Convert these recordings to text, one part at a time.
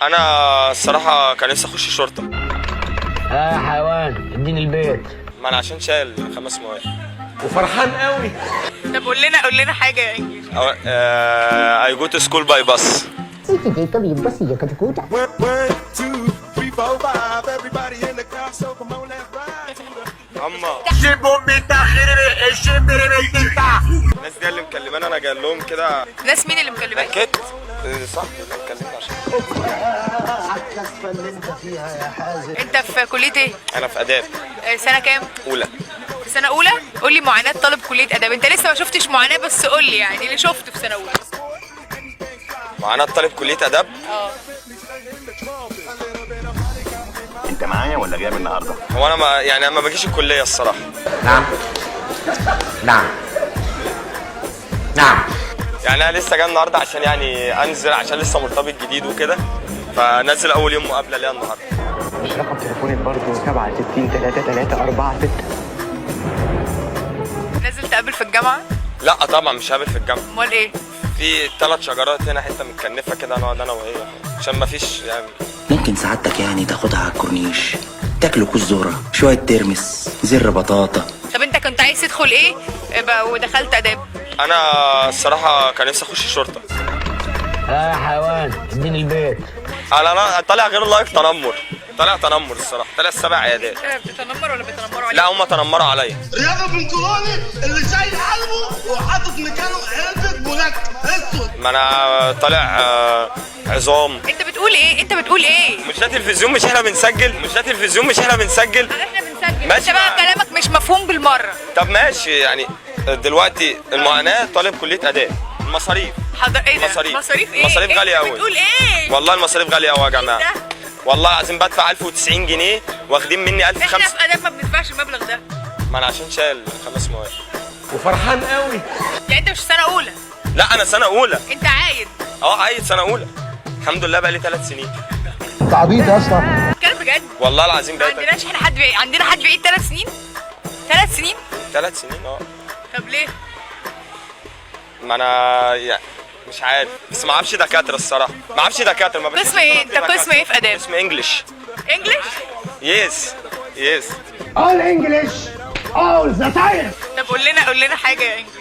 انا الصراحه كان نفسي اخش شرطه. يا حيوان اديني البيت. ما انا عشان شايل 5 مواد وفرحان قوي. طب قول لنا حاجه يا انجلش. I go to school by bus. اما الناس دي اللي مكلماني انا جاي لهم كده. ناس مين اللي مكلماك؟ اكيد صاحبي اللي مكلمني عشان انت في كليه ايه؟ انا في اداب سنه كام؟ اولى. في سنه اولى؟ قول لي معاناه طالب كليه اداب. انت لسه ما شفتش معاناه بس قول لي يعني اللي شفته في سنه اولى. معانا طالب كليه اداب. انت معايا ولا جاي من النهارده؟ هو انا ما باجيش الكليه الصراحه. نعم يعني انا لسه جاي النهارده عشان يعني انزل عشان لسه مرتبط جديد وكده، فنازل اول يوم مقابله ليا النهارده. مش رقم تليفونك برضه 67 333 نازل تقابل في الجامعه؟ لا طبعا مش هقابل في الجامعه. امال ايه؟ في 3 شجرات هنا حته متكنفه كده نقعد انا وهي عشان ما فيش يعني. ممكن سعادتك يعني تاخدها على الكورنيش، تاكلوا كوز ذره، شويه ترمس، زر بطاطا. طب انت كنت عايز تدخل ايه ودخلت اداب؟ انا الصراحه كان نفسي اخش شرطه. يا حيوان اديني البيت. انا طالع غير لايك تنمر، طالع تنمر الصراحه، طالع 7 عيادات. بتتنمر ولا بيتنمروا عليك؟ لا هم تنمروا عليا. رياضة بنطلوني اللي شايل قلبه وحاطط مكانه علبة بولاك اسود. ما انا طالع عظام. انت بتقول ايه؟ مش ده تلفزيون، مش احنا بنسجل. احنا بنسجل. ماشي انت بقى كلامك مش مفهوم بالمره. طب ماشي يعني دلوقتي المعاناه طالب كليه اداب. المصاريف ايه ده؟ مصاريف ايه؟ مصاريف غاليه قوي. بتقول ايه؟ والله المصاريف غاليه قوي يا جماعه. ده؟ والله العظيم بدفع 1090 جنيه واخدين مني 1005. احنا في اداب ما بندفعش المبلغ ده. ما انا عشان شايل 5 مواد. وفرحان قوي. يعني انت مش سنه اولى؟ لا انا سنه اولى. انت عايد؟ عايد سنه اولى الحمد لله، بقى لي 3 سنين. انت عبيط يا اسطى. كلام بجد؟ والله العظيم ما بقى عندناش احنا حد بعيد. عندنا حد بعيد 3 سنين؟ 3 سنين؟ 3 سنين طب ليه؟ ما انا يعني مش عارف، بس ما اعرفش دكاتره الصراحه، ما اعرفش دكاتره. ما قسم ايه؟ انت قسم ايه في اداب؟ قسم انجلش. انجلش؟ يس all English all the time. طب قول لنا حاجه يا انجلش.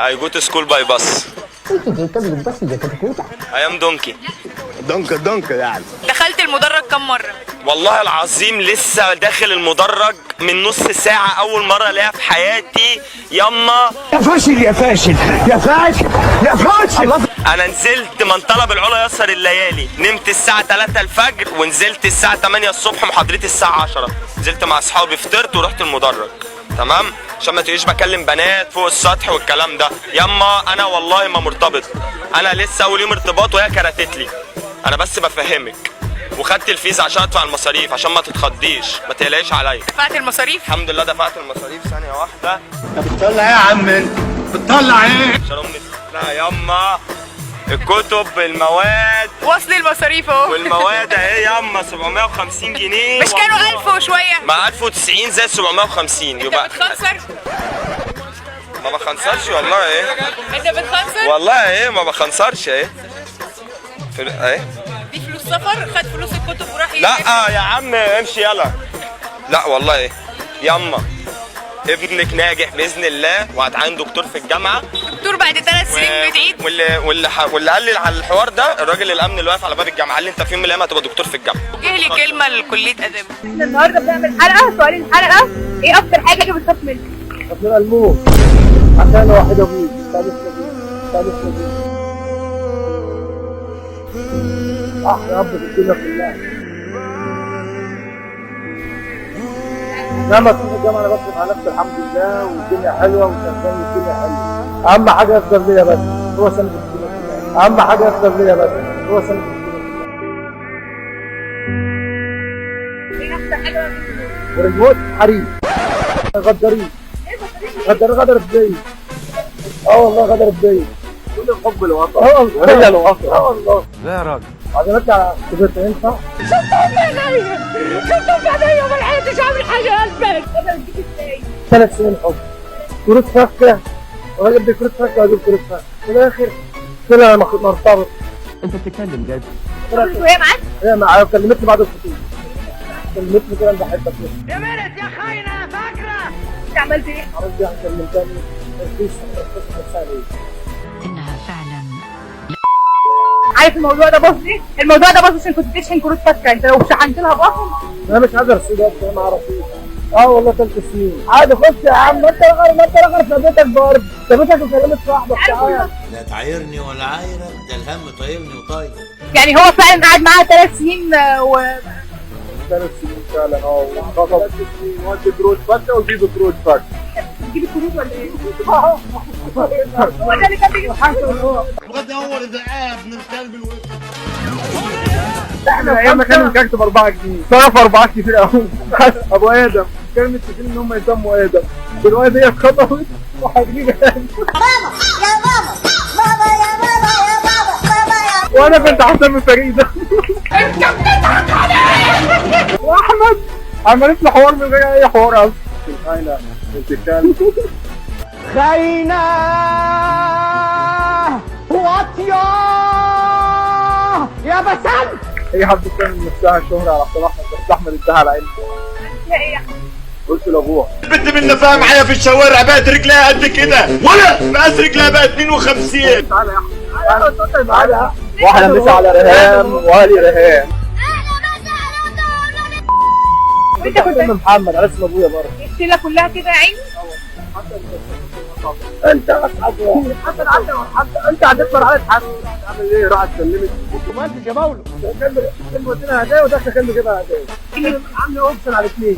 I go to school by bus. I am donkey. دونك يعني. دخلت المدرج كم مره؟ والله العظيم لسه داخل المدرج من نص ساعة، أول مرة ألاقيها في حياتي. يما يا فاشل. أنا نزلت من طلب العلا يسر الليالي، نمت الساعة 3 الفجر ونزلت الساعة 8 الصبح، محاضرتي الساعة 10. نزلت مع أصحابي، فطرت ورحت المدرج. تمام عشان ما تقوليش بكلم بنات فوق السطح والكلام ده. يما أنا والله ما مرتبط، أنا لسه أول يوم ارتباط وهي كرتت لي. أنا بس بفهمك، وخدت الفيزا عشان ادفع المصاريف عشان ما تتخضيش، ما تقلقيش عليا. دفعت المصاريف؟ الحمد لله دفعت المصاريف. ثانية واحدة. انت بتطلع ايه يا عم انت؟ بتطلع ايه؟ عشان امي لا يما الكتب المواد وصل المصاريف اهو. والمواد اهي يما 750 جنيه. مش كانوا 1000 وشويه؟ مع 1090 زائد 750 يبقى. انت بتخنصر؟ ما بخنصرش والله. ايه انت بتخنصر؟ والله ايه ما بخنصرش. ايه دي فلوس سفر؟ خد فلوس الكتب وراح لا يا عم امشي يلا. لا والله ايه يما ابنك ناجح باذن الله وهتعين دكتور في الجامعه. دكتور بعد 3 سنين بتعيد؟ واللي قال لي على الحوار ده الراجل الامن اللي واقف على باب الجامعه، قال لي انت في يوم من الايام هتبقى دكتور في الجامعه. ايه لي كلمه لكليه اداب. احنا النهارده بنعمل حلقه. سؤال الحلقه ايه اكتر حاجه بتخاف منها؟ من الموت عشان واحد ابوي ثالث يا رب في الدنيا كلها. لما تروح الجامعه انا بصرف على نفسي الحمد لله والدنيا حلوه وشغال والدنيا حلوه. اهم حاجه يفضل ليا بس هو سنه الدنيا. اهم حاجه يفضل ليا بس هو سنه الدنيا. ايه اكتر حاجه والموت حريم غدارين. غدر بيا. والله غدر بيا. كل الحب الوطن. هي الوطن. والله. لا يا راجل. عجبتني على كبرت ينفع؟ شفتهم بعدين وما لحقتش اعمل حاجه قلبك. 3 سنين حب. كروت فكه. الراجل بكروت فكه واجيب كروت فكه. في الاخر طلع مرتبط. انت بتتكلم جد؟ وهي معاك؟ هي معايا كلمتني بعد الخطوبه. كلمتني كده انا بحبك كده. انت عملت ايه؟ عملت ايه؟ كلمتني مفيش إنها فعلا عارف الموضوع ده باظ ليه؟ الموضوع ده باظ عشان كنت بتشحن كروت فكه، انت لو شحنت لها باظ. انا مش عايز ارسل ده انا اعرف ايه. اه والله 3 سنين عادي. خش يا عم ما انت رغر في بيتك برضه. في بيتك وكلمت صاحبك تعالى. لا تعايرني ولا عايرك، ده الهم طايرني وطاير. يعني هو فعلا قاعد معاها 3 سنين 3 سنين فعلا. اه 3 سنين ودي كروت فكه وجيب كروت فكه. تجيب الكروت ولا ايه؟ هو ده اللي كان بيجي بغض اول ذئاب من كلب الوسط. احنا ايام ما كان الكاكتب 4 جنيه صرف 4 كتير قوي. ابو ادم كانوا متفقين ان هم يسموا ادم. دلوقتي هي اتخطفت وهتجيب ادم. وانا كنت هسمي فريده. انت بتضحك عليا. واحمد عملت لي حوار من غير اي حوار اصلا. خاينه بتتكلم. خاينة واطية يا بسام. هي حبت تعمل نفسها شهرة على حساب احمد، بس احمد اداها على عيني. قلت لابوها البنت منا فاهم معايا في الشوارع بقت رجلها قد كده ولا مقاس رجلها بقت 52. تعالى يا احمد تعالى. واحنا مسا على ريهام وهالي ريهام. وانت كنت محمد على اسم ابويا برضه. الشله كلها كده يا عيني. انت اصعب واحد. حتى حتى انت هتكبر على حد. عامل ايه؟ راحت سلمت ومالك يا مولو. كان ودينا هدايا وداخل كان بيجيبها هدايا. كان عامل اوبشن على 2.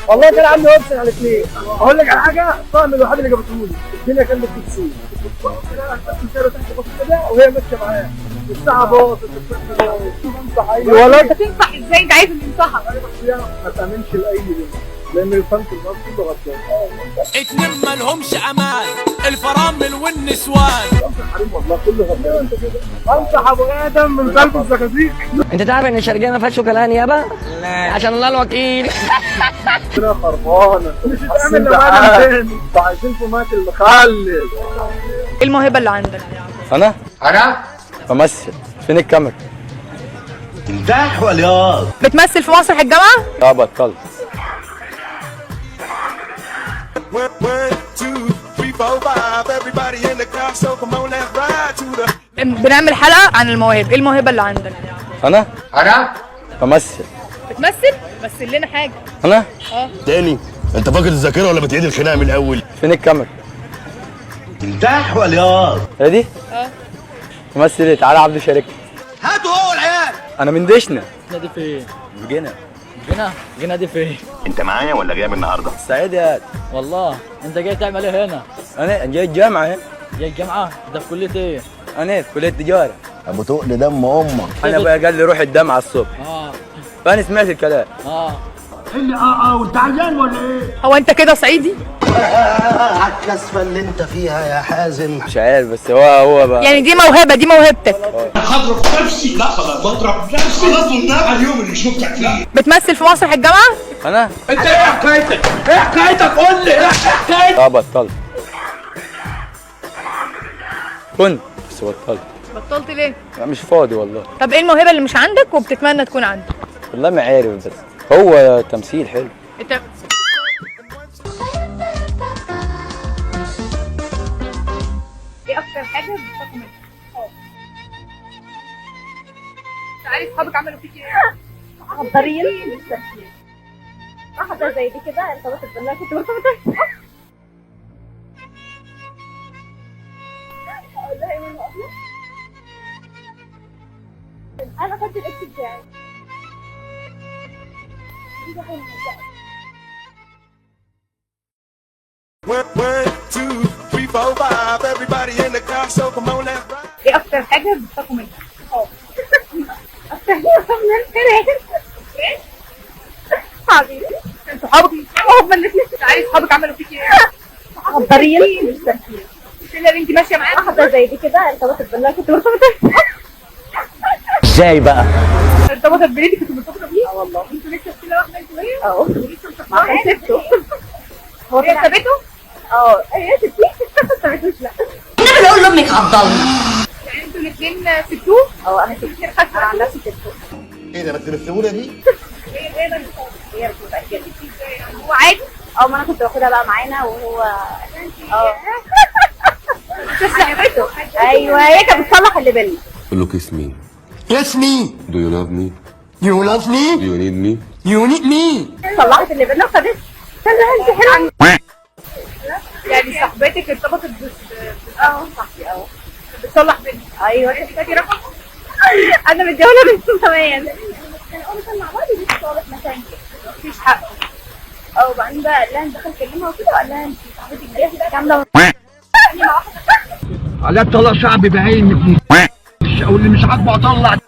والله كان عامل اوبشن على 2. اقول لك على حاجه الطقم الوحيد اللي جابته لي الدنيا كانت بتكسي. وهي ماشيه معايا الساعه باظت. ولا انت تنصح ازاي؟ انت عايز اللي ينصحك. ما تامنش لاي بنت لان الفن في المصري كله غلطان. اتنين مالهمش امان، الفرامل والنسوان. حريم والله كله غلطان. انت كده انصح ابو ادم من قلب الزقازيق. انت تعرف ان الشرقية ما فيهاش شوكولاتة يابا؟ لا عشان الله الوكيل. انا خربانه مش هتعمل لبعض تاني. عايزين في مات المخلل. ايه الموهبه اللي عندك؟ انا بمثل. فين الكاميرا؟ تمدح ولا ياض؟ بتمثل في مسرح الجامعه؟ اه بطلت. بنعمل حلقه عن المواهب، ايه الموهبه اللي عندك؟ انا بمثل. بتمثل؟ مثل لنا حاجه. انا تاني انت فاقد الذاكره ولا بتعيد الخناقه من الاول؟ فين الكاميرا؟ تمدح ولا ياض؟ هي دي؟ تمثل ايه؟ تعالى عبده شاركني. هاتوا هو العيال. انا من دشنا. دي فين؟ جينا جينا دي فين؟ انت معايا ولا جايب النهارده؟ سعيد يا والله انت جاي تعمل ايه هنا؟ انا جاي الجامعه اهي. جاي الجامعة؟ ده في كلية ايه؟ انا في كليه تجاره. ابو تقل دم امك. انا ابويا قال لي روح الجامعه الصبح فانا سمعت الكلام. اللي وانت عيان ولا ايه؟ هو انت كده صعيدي؟ على الكسفة اللي انت فيها يا حازم. مش عارف بس هو بقى. يعني دي موهبه، دي موهبتك. هضرب نفسي. لا خلاص بضرب نفسي. خلاص على اليوم اللي شفتك فيه. بتمثل في مسرح الجامعه؟ انا انت ايه حكايتك؟ ايه حكايتك؟ قول لي ايه حكايتك؟ اه بطلت. كنت بس بطلت. بطلت ليه؟ لا مش فاضي والله. طب ايه الموهبه اللي مش عندك وبتتمنى تكون عندك؟ والله ما عارف بس هو تمثيل حلو. انت ايه اكتر حاجه بتخاف منها؟ تعالي اصحابك عملوا فيكي ايه؟ غدارين. واحدة زي دي كده ارتبطت بالله كنت مرتبطة. اقول لها ايه من اصلا؟ انا خدت الاكس بتاعي. ايه اكتر حاجه بتخافوا منها؟ اكتر حاجه بخاف منها ايه؟ حبيبي صحابك هم الاثنين. تعالي اصحابك عملوا فيكي ايه؟ غدارين. اللي انت ماشيه معاها واحدة زي دي كده ارتبطت بالله كنت مرتبطة. ازاي بقى؟ ارتبطت بليدي كنت مرتبطه بيه؟ اه والله. انتوا لسه في واحده انتوا ايه؟ اه ما سبته. هو هي سابته؟ اه هي سبتيه. ما سبتوش لا. انا بقول لامك عبد الله. يعني انتوا الاثنين سبتوه؟ اه انا كتير خايفه على نفسي تلفون. ايه ده بس بالسهوله دي؟ هي متأكدة. هو عادي؟ اه ما انا كنت باخدها بقى معانا وهو صاحبته. ايوه هي كانت بتصلح اللي بينا. قول له kiss me. Yes me. Do you love me? You love me. Do you need me? You need me. صلحت اللي بينا وخدت. انت حلوه يعني صاحبتك ارتبطت صاحبي بتصلح بينا. ايوه تحتاجي رقم. انا متجوزه من زمان. كانوا مع بعض بيتصالح مكان كده مفيش حق. وبعدين بقى قال لها انت دخل كلمها وكده وقال لها انت صاحبتك دي كامله على طلع شعبي بعين او اللي مش عاجبه اطلع.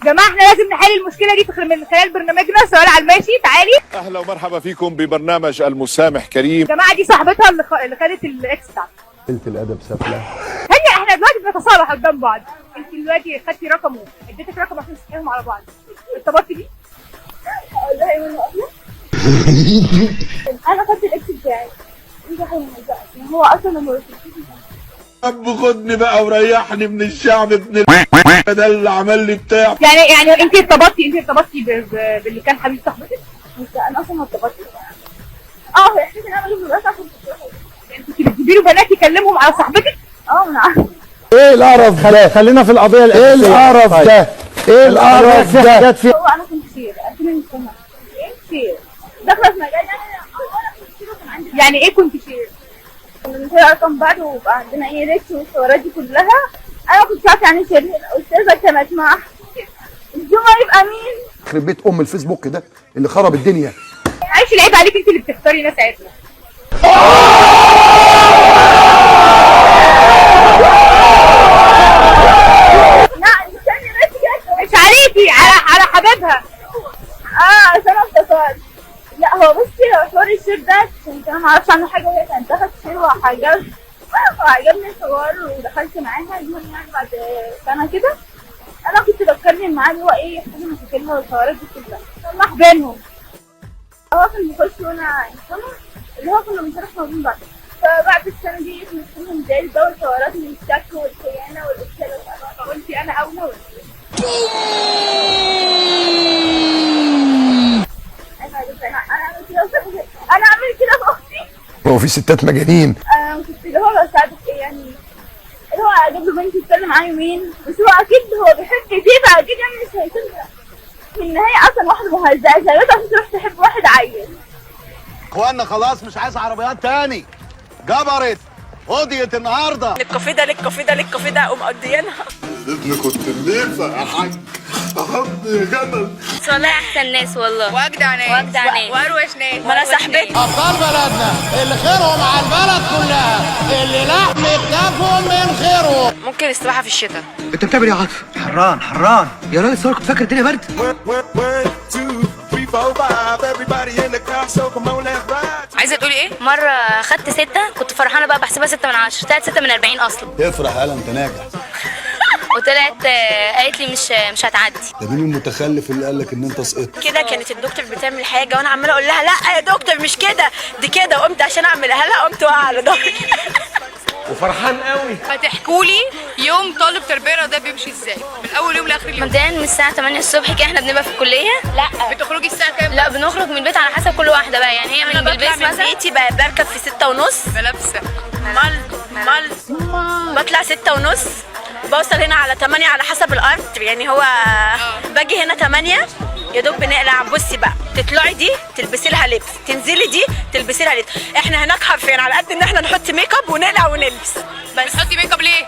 يا جماعه احنا لازم نحل المشكله دي من خلال برنامجنا سؤال على الماشي. تعالي اهلا ومرحبا فيكم ببرنامج المسامح كريم. يا جماعه دي صاحبتها اللي خدت الاكس بتاعها. قلت الادب سفله. هي احنا دلوقتي بنتصالح قدام بعض. انت دلوقتي خدتي رقمه اديتك رقم عشان تتكلموا على بعض. ارتبطتي بيه؟ انا خدت الاكس بتاعي. هو اصلا لما اب خدني بقى وريحني من الشعب ابن ده اللي عمل لي بتاع. يعني انت ارتبطتي باللي كان حبيب صاحبتك؟ انا اصلا ما ارتبطتش. هي حكيت ان انا بجيب له بس عشان يعني كنت بتجيبي له بنات يكلمهم على صاحبتك؟ انا عارفه. ايه القرف ده؟ خلينا في القضيه الاساسيه. ايه القرف ده؟ ايه القرف ده؟ هو انا كنت شير 2000 شير داخله في مجال يعني ايه كنت شير؟ كنا ارقام بعض ويبقى عندنا ريتش والصورات دي كلها. انا ما كنتش عارفه يعني شير. الاستاذه كانت مع الزمر يبقى مين؟ يخرب بيت ام الفيسبوك ده اللي خرب الدنيا. معلش العيب عليك انت اللي بتختاري ناس عدله. مش عليكي على حبيبها. عشان انا افتكرت. لا هو بصي هو حوار الشير ده كنت انا ما اعرفش عنه حاجه وهي كانت دخلت شير وعجبني الحوار ودخلت معاها. المهم يعني بعد سنه كده انا كنت بتكلم معاه اللي هو يحكي مشاكلها والحوارات دي كلها صلح بينهم. هو كان بيخش وانا اللي هو كنا بنشرح موضوع بعض. فبعد السنه دي كنا ازاي بقى والحوارات من الشك والخيانه والاشكال. فقلت انا اولى ولا انا اعمل كده في اختي. هو في ستات مجانين. انا كنت اللي هو بساعدك يعني اللي هو اجيب له بنت تتكلم معاه يومين بس هو اكيد هو بيحب كتير فاكيد يعني مش هيسيبها. في النهايه اصلا واحده مهزأه زيها عشان تروح تحب واحد عيل. اخوانا خلاص مش عايز عربيات تاني. جبرت قضيت النهارده. للكافيه ده اقوم مقضيينها. ابن كنت الليفه يا حاج. يا جمل. والله احسن ناس والله. واجدع ناس واروش ناس. ما انا صاحبتي. ابطال بلدنا اللي خيرهم على البلد كلها اللي لحم كتافهم من خيرهم. ممكن السباحه في الشتاء. انت بتعمل ايه يا عاطف؟ حران يا راجل صار كنت فاكر الدنيا برد. عايزه تقولي ايه؟ مره خدت 6 كنت فرحانه بقى بحسبها 6 من 10 طلعت 6 من 40 اصلا. افرح يالا انت ناجح. وطلعت قالت لي مش هتعدي. ده مين المتخلف اللي قال لك ان انت سقطت؟ كده كانت الدكتور بتعمل حاجه وانا عماله اقول لها لا يا دكتور مش كده دي كده وقمت عشان اعملها لها قمت واقعه على ظهري. وفرحان قوي. هتحكوا لي يوم طالب تربيه ده بيمشي ازاي من اول يوم لاخر اليوم؟ مبدئيا من الساعه 8 الصبح كده احنا بنبقى في الكليه. لا بتخرجي الساعه كام؟ لا بنخرج من البيت على حسب كل واحده بقى يعني هي من البيت مثلا بيتي بركب في 6:30 لابسه مال بطلع 6:30 بوصل هنا على 8 على حسب الارض يعني هو باجي هنا 8 يا دوب بنقلع. بصي بقى تطلعي دي تلبسي لها لبس تنزلي دي تلبسي لها لبس. احنا هناك حرفيا على قد ان احنا نحط ميك اب ونقلع ونلبس. بس تحطي ميك اب ليه؟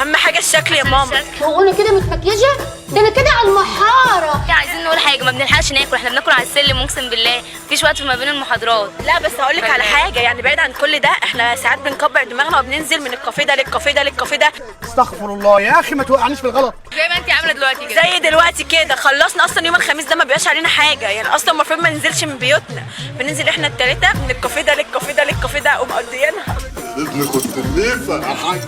اهم حاجه الشكل يا ماما. هو انا كده متمكيجه؟ ده انا كده على المحاره. عايزين نقول حاجه ما بنلحقش ناكل احنا بناكل على السلم اقسم بالله مفيش وقت ما بين المحاضرات. لا بس هقول لك على حاجه يعني بعيد عن كل ده احنا ساعات بنكبر دماغنا وبننزل من الكافيه ده للكافيه ده للكافيه ده. استغفر الله يا اخي ما توقعنيش في الغلط. زي ما انت عامله دلوقتي كده زي دلوقتي كده خلصنا اصلا يوم الخميس ده ما بيبقاش علينا حاجه يعني اصلا المفروض ما ننزلش من بيوتنا بننزل احنا الثلاثه من الكافيه ده للكافيه ده للكافيه ده ومقضيينها. ابن كنت الليفه يا حاج.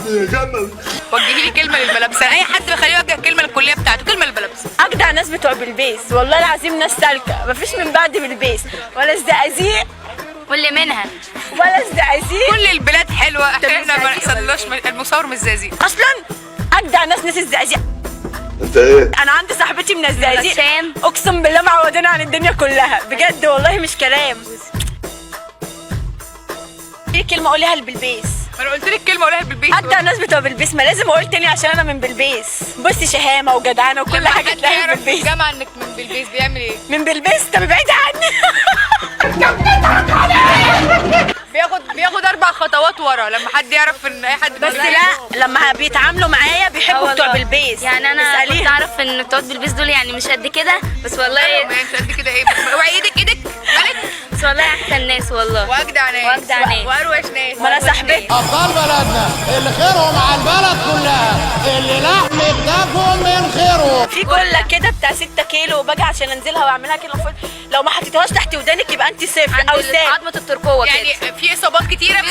يا جمل. وجهي لي كلمه للملابس اي حد بيخليه يوجه كلمه للكليه بتاعته كلمه للملابس. اجدع ناس بتوع بالبيس والله العظيم ناس سالكه مفيش من بعد بالبيس ولا الزقازيق واللي منها ولا الزقازيق. كل البلاد حلوه احنا ما نحصلناش المصور مش زقازيق اصلا. اجدع ناس الزقازيق. انت ايه؟ انا عندي صاحبتي من الزقازيق عشان اقسم بالله معودانا عن الدنيا كلها بجد والله مش كلام. في كلمه اقولها لبلبيس. انا قلت لك كلمه اقولها بالبيت. اجدع ناس بتوع بلبيس، ما لازم اقول تاني عشان انا من بلبيس. بصي شهامه وجدعانه وكل حاجه تلاقيها في بلبيس. جامعه انك من بلبيس بيعمل ايه؟ من بلبيس. طب بعيد عني. بياخد 4 خطوات ورا لما حد يعرف ان اي حد بس لا لما بيتعاملوا معايا بيحبوا بتوع بلبيس. يعني انا كنت اعرف ان بتوع بلبيس دول يعني مش قد كده، بس والله مش قد كده. ايه اوعي ايدك مالك؟ بس والله احسن ناس والله، واجدع ناس واروش ناس. ما انا صاحبتي. ابطال بلدنا اللي خيرهم على البلد كلها، اللي لحم كتافهم من خيره. في جله كده بتاع 6 كيلو وباجي عشان انزلها واعملها كده المفروض لو ما حطيتهاش تحت ودانك يبقى انت صفر او سالب. عظمه الترقوه كده يعني في اصابات كتيره.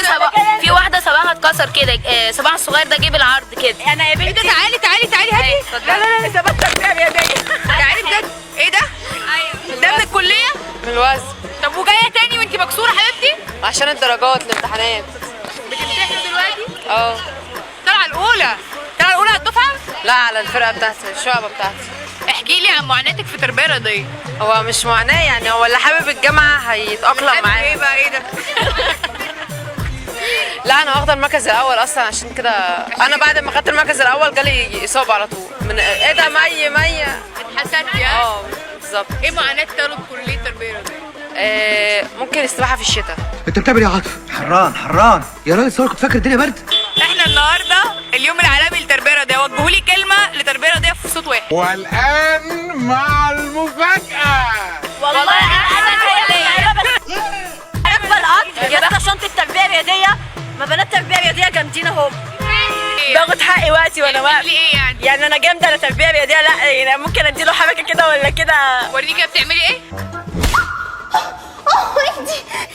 في واحده صباعها اتكسر كده، صباعها الصغير ده جه بالعرض كده. انا يا بنتي تعالي هاتي. لا اصابات تربيه يديه. تعالي بجد. ايه ده؟ ايوه ده من الكليه؟ من الوزن. طب وجايه تاني وانت مكسوره حبيبتي؟ عشان الدرجات الامتحانات. بتمتحنوا دلوقتي؟ اه. طالعه الاولى على الدفعه؟ لا على الفرقه بتاعتي، الشعبه بتاعتي. احكي لي عن معاناتك في تربيه رياضيه. هو مش معاناه يعني، هو اللي حابب الجامعه هيتاقلم معايا. ايه بقى ايه ده؟ لا انا واخده المركز الاول اصلا، عشان كده انا بعد ما خدت المركز الاول جالي اصابه على طول. من ايه ده مي اتحسدتي؟ بالظبط. ايه معاناه طالب كليه تربيه رياضيه؟ ممكن السباحه في الشتاء. انت بتعمل ايه يا عاطف؟ حران يا راجل، صور كنت فاكر الدنيا برد. احنا النهارده اليوم العالمي للتربيه الرياضيه، وجهوا لي كلمه لتربيه رياضيه في صوت واحد. والان مع المفاجاه. والله انا اكبر قطر يا بنات شنطه التربيه الرياضيه. ما بنات تربيه رياضيه جامدين اهو. باخد حقي وقتي وانا واقف. ايه يعني انا جامده على تربيه رياضيه؟ لا يعني ممكن اديله حركه كده ولا كده. وريني كده بتعملي ايه؟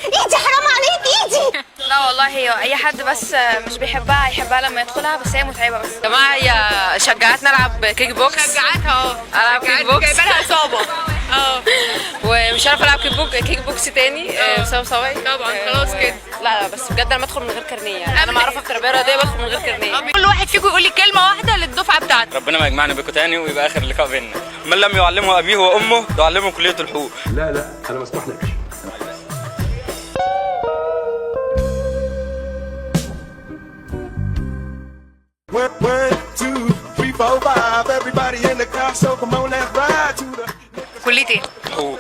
ايدي حرام عليك ايدي. لا والله هي اي حد بس مش بيحبها هيحبها لما يدخلها، بس هي متعبه. بس يا جماعه هي شجعتنا العب كيك بوكس. شجعتها العب كيك بوكس. جايبه لها اصابه. ومش عارفه العب كيك بوكس تاني بسبب صواعي. طبعا خلاص كده. لا بس بجد انا بدخل من غير كارنيه يعني. انا معروفه في التربيه الرياضيه بدخل من غير كارنيه. كل واحد فيكم يقول لي كلمه واحده للدفعه بتاعته. ربنا ما يجمعنا بكم تاني ويبقى اخر لقاء بينا. من لم يعلمه ابيه وامه يعلمه كليه الحقوق. لا انا مسموح لك. كليه ايه؟ حقوق.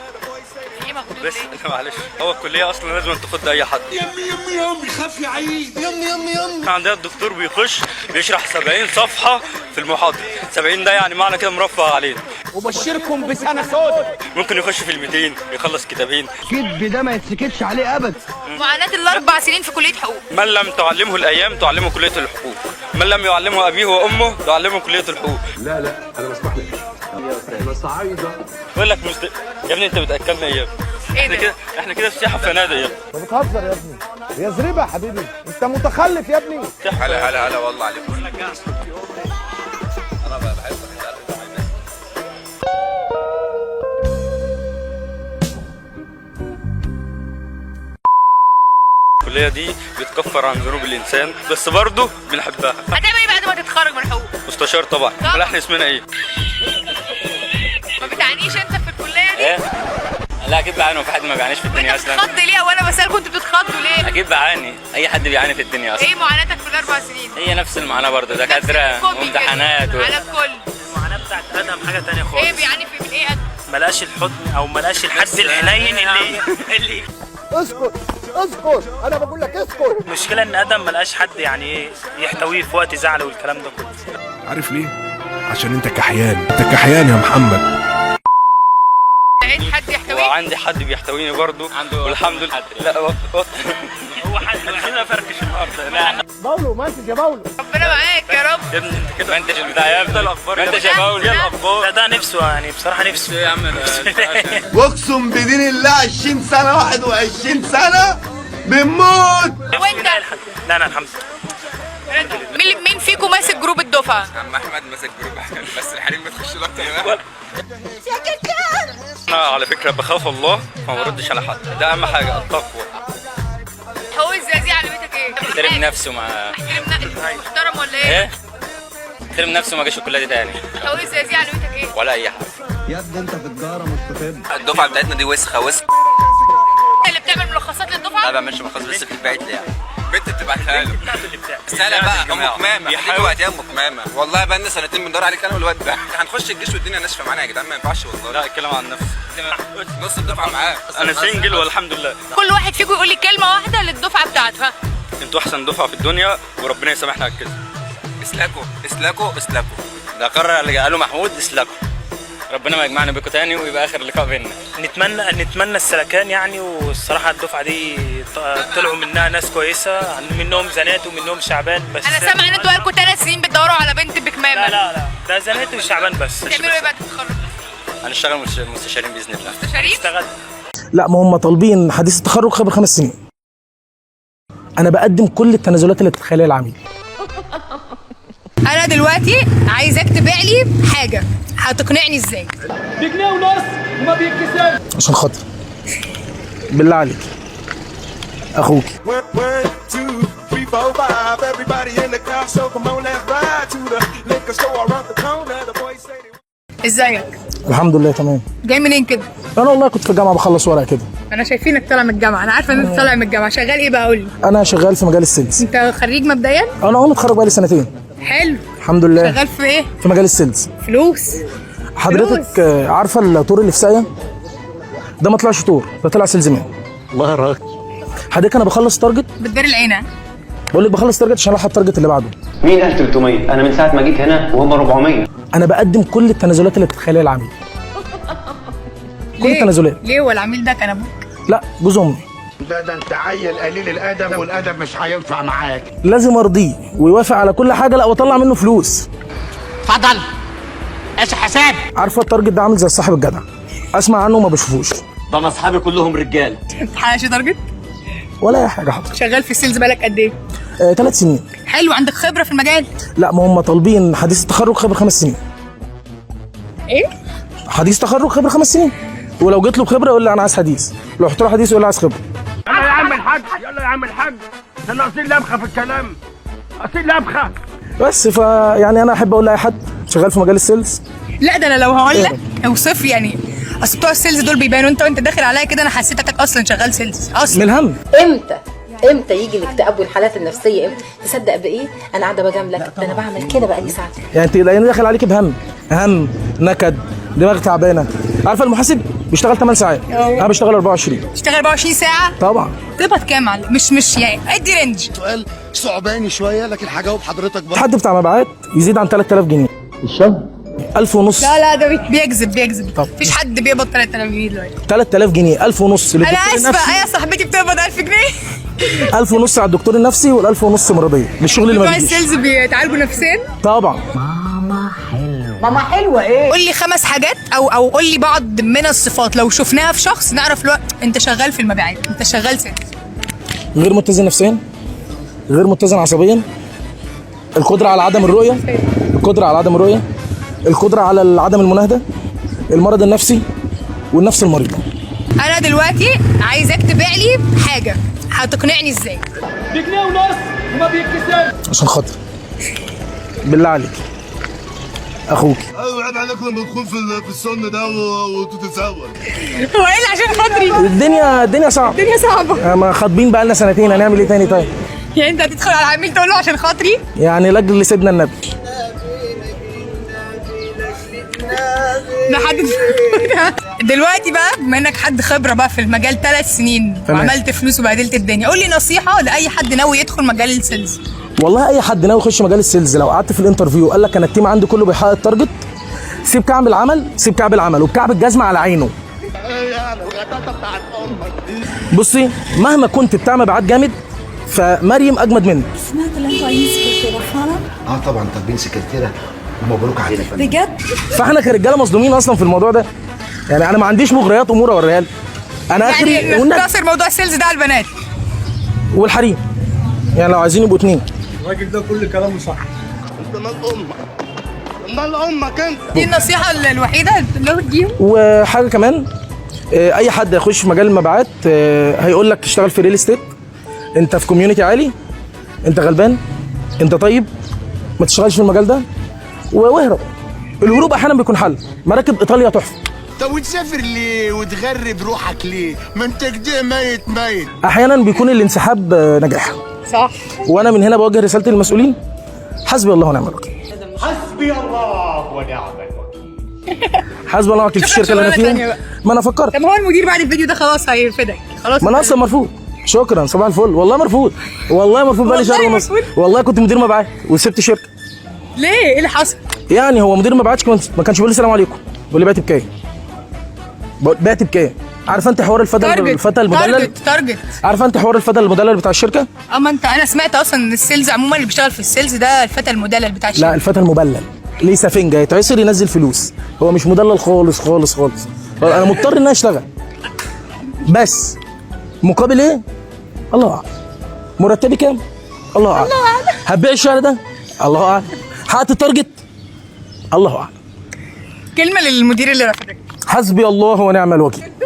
بس معلش، هو الكليه اصلا لازم تاخد اي حد. يمي خاف يعيد. يمي عندنا الدكتور بيخش بيشرح 70 صفحه في المحاضره. 70 ده يعني معنى كده مرفه علينا. وبشركم بسنه سود. ممكن يخش في ال 200 يخلص كتابين. كذب ده ما يتسكتش عليه ابدا. معاناه ال4 سنين في كليه حقوق. من لم تعلمه الايام تعلمه كليه الحقوق. من لم يعلمه ابيه وامه يعلمه كليه الحقوق. لا انا مسموح لك. انا صعيده. بقول لك يا ابني انت بتاكلنا ايه؟ احنا كده في سياحه فنادق يا ابني. انت بتهزر يا ابني. يا زريبه يا حبيبي، انت متخلف يا ابني. هلا والله عليكم. انا بحبك. الكليه دي بتكفر عن ذنوب الانسان، بس برضه بنحبها. هتعمل ايه بعد ما تتخرج من حقوق؟ مستشار طبعا. امال احنا اسمنا ايه؟ ما بتعنيش انت في الكليه دي؟ ايه؟ لا اكيد بعاني، وفي حد ما بيعانيش في الدنيا اصلا. بتتخض ليه وانا بسالكم انتوا بتتخضوا ليه؟ اكيد بعاني، اي حد بيعاني في الدنيا اصلا. ايه معاناتك في ال4 سنين؟ هي نفس المعاناه برضه، دكاتره وامتحانات على الكل. المعاناه بتاعت ادم حاجه ثانيه خالص. ايه بيعاني من ايه ادم؟ ملقاش الحضن او ملقاش الحد الحنين اللي اسكت انا بقول لك اسكت. المشكله ان ادم ملقاش حد يعني ايه يحتويه في وقت زعله والكلام ده كله. عارف ليه؟ عشان انت كحيان يا محمد. لقيت حد يحتويه؟ وعندي حد بيحتويني برضه والحمد لله. لا هو حد خلينا فركش النهارده. لا باولو منتج يا باولو. ربنا معاك يا رب. يا ابني انت كده منتج البتاع يا ابني. الاخبار منتج يا باولو. الاخبار ده نفسه يعني بصراحه نفسه. ايه يا عم واقسم بدين الله 20 سنه 21 سنه بنموت. وانت؟ لا انا الحمد لله. مين فيكم ماسك جروب الدفعه؟ عم احمد ماسك جروب احمد، بس الحريم ما تخش له اكتر. انا على فكره بخاف الله ما بردش على حد، ده اهم حاجه التقوى. هو الزقازيق علمتك ايه؟ احترم نفسه مع احترم نفسك. محترم ولا ايه؟ احترم نفسه وما جاش الكليه دي تاني. هو الزقازيق علويتك ايه؟ ولا اي حاجه. يا ابني انت في تجاره مش في طب. الدفعه بتاعتنا دي وسخه وسخه. اللي بتعمل ملخصات للدفعه؟ لا ما بعملش ملخص بس بتتبعت لي يعني. بنت بتبعتها له. استنى بقى ام قمامه خليكوا وقت يا ام قمامه والله بقى لنا سنتين بندور عليك انا والواد ده. هنخش الجيش والدنيا ناشفه معانا يا جدعان ما ينفعش والله. لا اتكلم عن نفسي. نص الدفعه معاه. انا سنجل والحمد لله. كل واحد فيكم يقول لي كلمه واحده للدفعه بتاعتها. انتوا احسن دفعه في الدنيا وربنا يسامحنا على الكذب. اسلاكوا اسلاكوا اسلاكوا. ده قرر اللي قاله محمود اسلاكوا. ربنا ما يجمعنا بيكم تاني ويبقى اخر لقاء بيننا. نتمنى السلكان يعني، والصراحه الدفعه دي طلعوا منها ناس كويسه، منهم زنات ومنهم شعبان بس. انا سامعه ان انتوا بقالكم 3 سنين بتدوروا على بنت بكمامه. لا ده زنات وشعبان بس. تعملوا ايه بعد التخرج؟ هنشتغل مستشارين باذن الله. مستشارين؟ لا ما هم طالبين حديث التخرج خبر 5 سنين. انا بقدم كل التنازلات اللي تتخيلها العميل. انا دلوقتي عايزاك تبيع لي حاجه، هتقنعني ازاي؟ بجنيه ونص وما بيتكسرش. عشان خاطر بالله عليك اخوك. ازيك؟ الحمد لله تمام. جاي منين كده؟ انا والله كنت في الجامعه بخلص ورق كده. انا شايفينك طالع من الجامعه، انا عارفه ان انت طالع من الجامعه، شغال ايه بقى قول لي؟ انا شغال في مجال السيلز. انت خريج مبدئيا؟ انا متخرج بقالي سنتين. حلو. الحمد لله. شغال في ايه؟ في مجال السيلز. فلوس. حضرتك عارفه الطور اللي في ساقيه؟ ده ما طلعش طور، ده طلع سيلز مان. الله يراك. حضرتك انا بخلص تارجت. بتداري العينه. بقول لك بخلص تارجت عشان الحق التارجت اللي بعده. مين قال 300؟ انا من ساعه ما جيت هنا وهم 400. انا بقدم كل التنازلات اللي تتخيلها العميل. كل التنازلات. ليه هو العميل ده كان ابوك؟ لا جوز امي. ده انت عيل قليل الادب والادب مش هينفع معاك. لازم ارضيه ويوافق على كل حاجه، لا واطلع منه فلوس. اتفضل ايش حساب؟ عارفه التارجت ده عامل زي الصاحب الجدع، اسمع عنه وما بشوفوش. ده انا اصحابي كلهم رجال. بتحققش تارجت؟ ولا اي حاجه حاضر. شغال في السيلز بقالك قد ايه؟ 3 سنين. حلو، عندك خبره في المجال؟ لا ما هم طالبين حديث التخرج خبر 5 سنين. ايه؟ حديث تخرج خبر 5 سنين، ولو جيت له بخبره يقول لي انا عايز حديث، لو قلت له حديث يقول لي عايز خبره. يلا يا عم الحاج يلا يا عم الحاج، احنا ناقصين لبخه في الكلام، ناقصين لبخه. بس فيعني انا احب اقول لاي حد شغال في مجال السيلز. لا ده انا لو هقول لك اوصف لي يعني، اصل بتوع السيلز دول بيبانوا، انت داخل عليا كده انا حسيتك اصلا شغال سيلز اصلا. من الهم. امتى يجي الاكتئاب والحالات النفسيه؟ امتى تصدق بايه؟ انا قاعده بجاملك، ده انا بعمل كده بقالي ساعه. يعني انت داخل عليك بهم، نكد، دماغ تعبانه. عارفه المحاسب بيشتغل 8 ساعات، انا بشتغل 24. بتشتغل 24 ساعه؟ طبعا. تقبض كام معلم؟ مش يعني ادي رينج. سؤال صعباني شويه لكن هجاوب حضرتك برضه. حد بتاع مبيعات يزيد عن 3000 جنيه الشهر. 1000 ونص. لا ده بيكذب. مفيش حد بيقبض 3000 جنيه دلوقتي. 3000 جنيه 1000 ونص انا اسفه، ايه صاحبتي بتقبض 1000 جنيه؟ 1000 ونص على الدكتور النفسي وال1000 ونص مرضيه للشغل اللي ما بيجيش. بتوع السيلز بيتعالجوا نفسيا؟ طبعا. ماما حلوه ايه؟ قول لي 5 حاجات او قول لي بعض من الصفات لو شفناها في شخص نعرف الوقت انت شغال في المبيعات، انت شغال سيلز. غير متزن نفسيا، غير متزن عصبيا، القدره على عدم الرؤيه، القدره على عدم المناهده، المرض النفسي والنفس المريضه. انا دلوقتي عايزاك تبيع لي حاجه، هتقنعني ازاي؟ بجنيه ونص وما بيتكسرش. عشان خاطر بالله عليك اخوك. ايوه عيب عليك لما تكون في السن ده وتتزوج. هو ايه اللي عشان خاطري؟ الدنيا صعبه. الدنيا صعبه. ما خاطبين بقى لنا سنتين، هنعمل ايه تاني طيب؟ يعني انت هتدخل على العميل تقول له عشان خاطري؟ يعني لاجل سيدنا النبي. دلوقتي بقى بما انك حد خبره بقى في المجال 3 سنين وعملت فلوس وبهدلت الدنيا، قول لي نصيحه لاي حد ناوي يدخل مجال السيلز. والله اي حد ناوي يخش مجال السيلز لو قعدت في الانترفيو وقال لك انا التيم عندي كله بيحقق التارجت، سيب كعب العمل وبكعب الجزمه على عينه. بصي مهما كنت بتاع مبيعات جامد فمريم اجمد منك. سمعت ان انتوا عايزين سكرتيره فعلا؟ طبعا طالبين سكرتيره ومبروك علينا. بجد؟ فاحنا كرجاله مظلومين اصلا في الموضوع ده. يعني انا ما عنديش مغريات امور اوريها لك. انا اخري يعني نقتصر موضوع السيلز ده على البنات والحريم، يعني لو عايزين يبقوا 2. الراجل ده كل كلامه صح. انت مال امك انت. دي النصيحه الوحيده اللي تديهم. وحاجه كمان، اي حد يخش في مجال المبيعات هيقول لك تشتغل في ريل استيت، انت في كوميونتي عالي، انت غلبان، انت طيب، ما تشتغلش في المجال ده. واهرب. الهروب احيانا بيكون حل. مراكب ايطاليا تحفه. طب وتسافر ليه وتغرب روحك ليه؟ ما انت كده ميت. احيانا بيكون الانسحاب نجاح. صح. وانا من هنا بوجه رسالتي للمسؤولين، حسبي الله ونعم الوكيل. حسبي الله ونعم الوكيل. حسبي الله ونعم الوكيل في الشركه اللي انا فيها. ما انا فكرت. طب هو المدير بعد الفيديو ده خلاص هيرفدك خلاص. ما انا اصلا مرفوض. شكرا صباح الفل. والله مرفوض. والله مرفوض بقالي شهر ونص. والله كنت مدير مبيعات وسبت الشركه. ليه؟ ايه اللي حصل؟ يعني هو مدير مبيعات ما كانش بيقول لي السلام عليكم، بيقول لي بعت بكام؟ بعت بكام؟ عارفه انت حوار الفتى المدلل؟ تارجت. عارفه انت حوار الفتى المدلل بتاع الشركه؟ اما انا سمعت اصلا ان السيلز عموما اللي بيشتغل في السيلز ده الفتى المدلل بتاع الشركه. لا، الفتى المبلل ليه سفنجه يتعسر ينزل فلوس، هو مش مدلل خالص خالص خالص. انا مضطر ان انا اشتغل بس مقابل ايه؟ الله اعلم. مرتبي كام؟ الله اعلم. هتبيع الشهر ده؟ الله اعلم. حققت التارجت؟ الله اعلم. كلمه للمدير اللي رفضك. حسبي الله ونعم الوكيل.